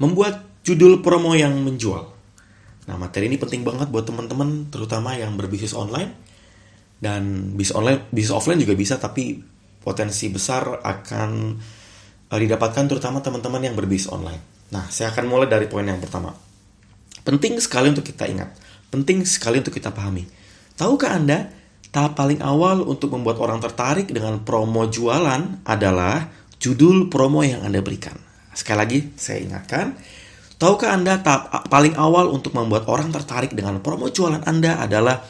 Membuat judul promo yang menjual. Nah, materi ini penting banget buat teman-teman, terutama yang berbisnis online. Dan bisnis offline juga bisa, tapi potensi besar akan didapatkan terutama teman-teman yang berbisnis online. Nah, saya akan mulai dari poin yang pertama. Penting sekali untuk kita ingat. Penting sekali untuk kita pahami. Tahukah Anda, tahap paling awal untuk membuat orang tertarik dengan promo jualan adalah judul promo yang Anda berikan. Sekali lagi, saya ingatkan. Tahukah Anda, tahap paling awal untuk membuat orang tertarik dengan promo jualan Anda adalah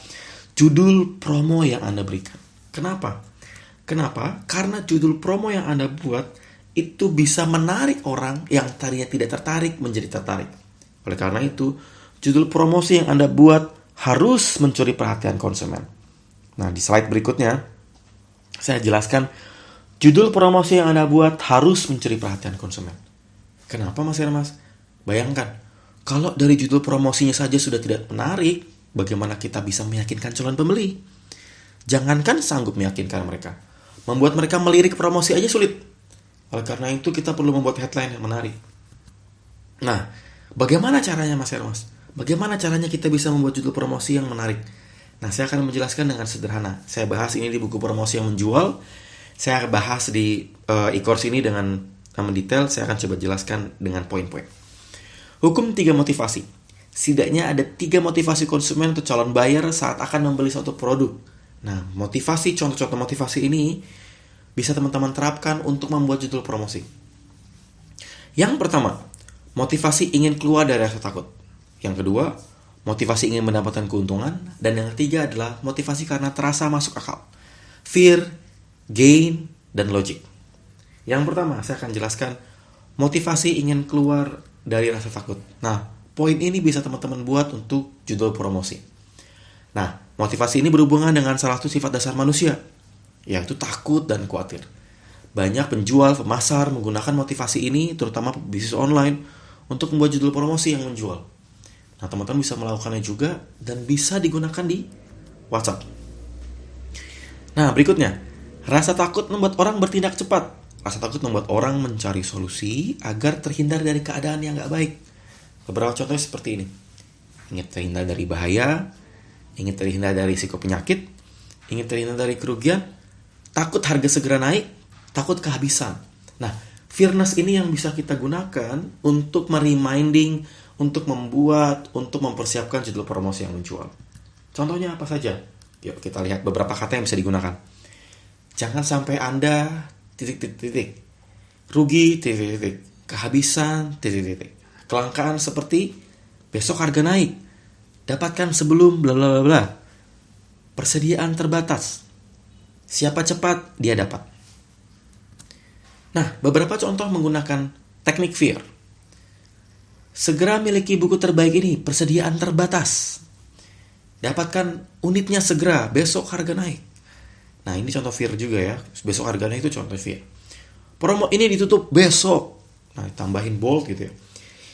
judul promo yang Anda berikan. Kenapa? Karena judul promo yang Anda buat itu bisa menarik orang yang tadinya tidak tertarik menjadi tertarik. Oleh karena itu, judul promosi yang Anda buat harus mencuri perhatian konsumen. Nah, di slide berikutnya, saya jelaskan judul promosi yang Anda buat harus mencuri perhatian konsumen. Kenapa, Mas Hermas? Bayangkan, kalau dari judul promosinya saja sudah tidak menarik, bagaimana kita bisa meyakinkan calon pembeli? Jangankan sanggup meyakinkan mereka, membuat mereka melirik promosi aja sulit. Oleh karena itu, kita perlu membuat headline yang menarik. Nah, bagaimana caranya, Mas Hermas? Bagaimana caranya kita bisa membuat judul promosi yang menarik? Nah, saya akan menjelaskan dengan sederhana. Saya bahas ini di buku promosi yang menjual. Saya bahas di e-course ini dengan mendetail. Saya akan coba jelaskan dengan poin-poin. Hukum 3 motivasi. Setidaknya ada 3 motivasi konsumen atau calon buyer saat akan membeli suatu produk. Nah, contoh-contoh motivasi ini bisa teman-teman terapkan untuk membuat judul promosi. Yang pertama, motivasi ingin keluar dari rasa takut. Yang kedua, motivasi ingin mendapatkan keuntungan. Dan yang ketiga adalah motivasi karena terasa masuk akal. Fear, gain, dan logic. Yang pertama, saya akan jelaskan motivasi ingin keluar dari rasa takut. Nah, poin ini bisa teman-teman buat untuk judul promosi. Nah, motivasi ini berhubungan dengan salah satu sifat dasar manusia, yaitu takut dan khawatir. Banyak penjual, pemasar menggunakan motivasi ini, terutama bisnis online, untuk membuat judul promosi yang menjual. Nah, teman-teman bisa melakukannya juga dan bisa digunakan di WhatsApp. Nah, berikutnya, rasa takut membuat orang bertindak cepat. Rasa takut membuat orang mencari solusi agar terhindar dari keadaan yang gak baik. Beberapa contohnya seperti ini. Ingin terhindar dari bahaya, ingin terhindar dari risiko penyakit, ingin terhindar dari kerugian, takut harga segera naik, takut kehabisan. Nah, fearness ini yang bisa kita gunakan untuk mereminding, untuk membuat, untuk mempersiapkan judul promosi yang menjual. Contohnya apa saja? Yuk kita lihat beberapa kata yang bisa digunakan. Jangan sampai Anda ... rugi ... kehabisan ... kelangkaan seperti besok harga naik, dapatkan sebelum bla bla bla, persediaan terbatas, siapa cepat dia dapat. Nah, beberapa contoh menggunakan teknik fear. Segera miliki buku terbaik ini, persediaan terbatas. Dapatkan unitnya segera, besok harga naik. Nah, ini contoh fear juga ya. Besok harga naik itu contoh fear. Promo ini ditutup besok. Nah, tambahin bold gitu ya.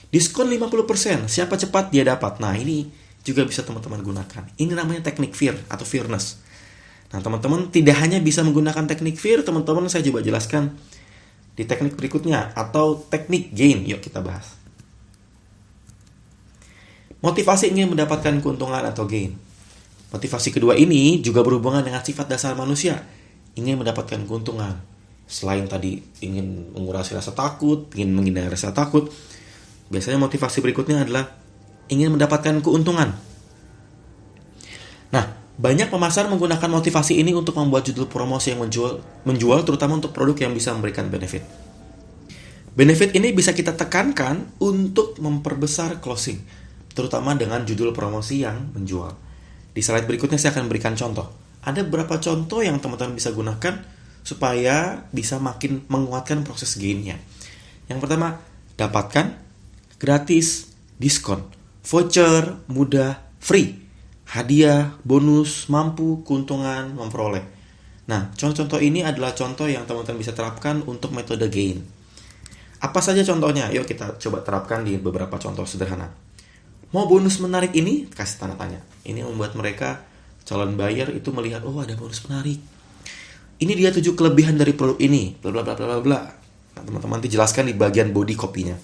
Diskon 50%, siapa cepat dia dapat. Nah, ini juga bisa teman-teman gunakan. Ini namanya teknik fear atau fearness. Nah, teman-teman tidak hanya bisa menggunakan teknik fear, teman-teman saya coba jelaskan di teknik berikutnya atau teknik gain. Yuk kita bahas. Motivasi ingin mendapatkan keuntungan atau gain. Motivasi kedua ini juga berhubungan dengan sifat dasar manusia, ingin mendapatkan keuntungan. Selain tadi ingin mengurangi rasa takut, ingin menghindari rasa takut, biasanya motivasi berikutnya adalah ingin mendapatkan keuntungan. Nah, banyak pemasar menggunakan motivasi ini untuk membuat judul promosi yang menjual terutama untuk produk yang bisa memberikan benefit. Benefit ini bisa kita tekankan untuk memperbesar closing, terutama dengan judul promosi yang menjual. Di slide berikutnya saya akan berikan contoh. Ada beberapa contoh yang teman-teman bisa gunakan supaya bisa makin menguatkan proses gain-nya. Yang pertama, dapatkan gratis, diskon, voucher, mudah, free, hadiah, bonus, mampu, keuntungan, memperoleh. Nah, contoh-contoh ini adalah contoh yang teman-teman bisa terapkan untuk metode gain. Apa saja contohnya? Yuk kita coba terapkan di beberapa contoh sederhana. Mau bonus menarik ini? Kasih tanda tanya. Ini membuat mereka, calon buyer itu melihat, oh ada bonus menarik. Ini dia 7 kelebihan dari produk ini. Bla bla bla bla bla. Nah, teman-teman dijelaskan di bagian body copy-nya.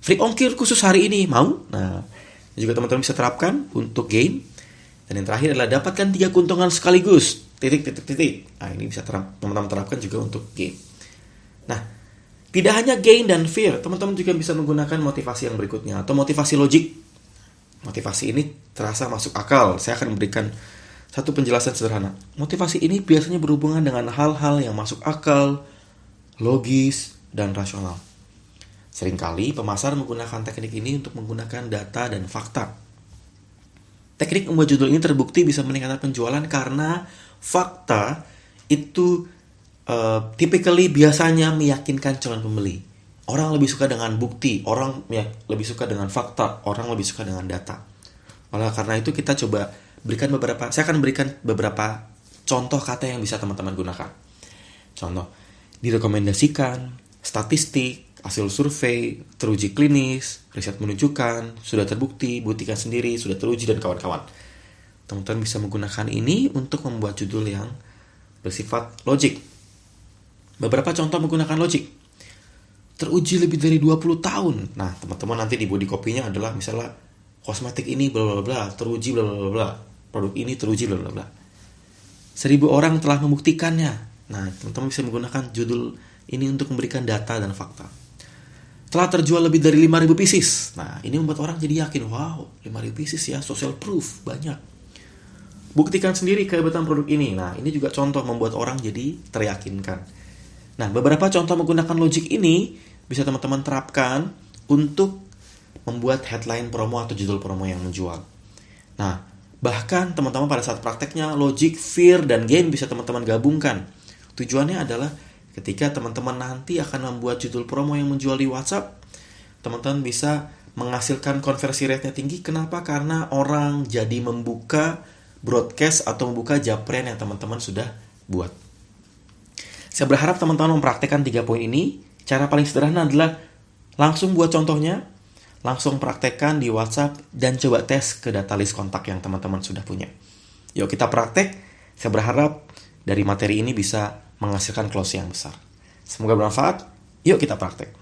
Free ongkir khusus hari ini, mau? Nah, juga teman-teman bisa terapkan untuk game. Dan yang terakhir adalah dapatkan 3 keuntungan sekaligus. Titik. Nah, ini bisa teman-teman terapkan juga untuk game. Nah, tidak hanya gain dan fear, teman-teman juga bisa menggunakan motivasi yang berikutnya, atau motivasi logik. Motivasi ini terasa masuk akal. Saya akan memberikan satu penjelasan sederhana. Motivasi ini biasanya berhubungan dengan hal-hal yang masuk akal, logis, dan rasional. Seringkali pemasar menggunakan teknik ini untuk menggunakan data dan fakta. Teknik membuat judul ini terbukti bisa meningkatkan penjualan karena fakta itu typically biasanya meyakinkan calon pembeli. Orang lebih suka dengan bukti, orang lebih suka dengan fakta, orang lebih suka dengan data. Oleh karena itu kita coba saya akan berikan beberapa contoh kata yang bisa teman-teman gunakan. Contoh, direkomendasikan, statistik, hasil survei, teruji klinis, riset menunjukkan, sudah terbukti, buktikan sendiri, sudah teruji, dan kawan-kawan. Teman-teman bisa menggunakan ini untuk membuat judul yang bersifat logik. Beberapa contoh menggunakan logik. Teruji lebih dari 20 tahun. Nah, teman-teman nanti di body copy-nya adalah misalnya kosmetik ini bla bla bla, teruji bla bla bla. Produk ini teruji bla bla bla. 1.000 orang telah membuktikannya. Nah, teman-teman bisa menggunakan judul ini untuk memberikan data dan fakta. Telah terjual lebih dari 5.000 pieces. Nah, ini membuat orang jadi yakin, wow, 5.000 pieces ya, social proof, banyak. Buktikan sendiri kehebatan produk ini. Nah, ini juga contoh membuat orang jadi teryakinkan. Nah, beberapa contoh menggunakan logik ini bisa teman-teman terapkan untuk membuat headline promo atau judul promo yang menjual. Nah, bahkan teman-teman pada saat prakteknya, logik, fear, dan gain bisa teman-teman gabungkan. Tujuannya adalah ketika teman-teman nanti akan membuat judul promo yang menjual di WhatsApp, teman-teman bisa menghasilkan konversi rate-nya tinggi. Kenapa? Karena orang jadi membuka broadcast atau membuka japren yang teman-teman sudah buat. Saya berharap teman-teman mempraktekkan 3 poin ini. Cara paling sederhana adalah langsung buat contohnya, langsung praktekkan di WhatsApp, dan coba tes ke data list kontak yang teman-teman sudah punya. Yuk kita praktek. Saya berharap dari materi ini bisa menghasilkan close yang besar. Semoga bermanfaat. Yuk kita praktek.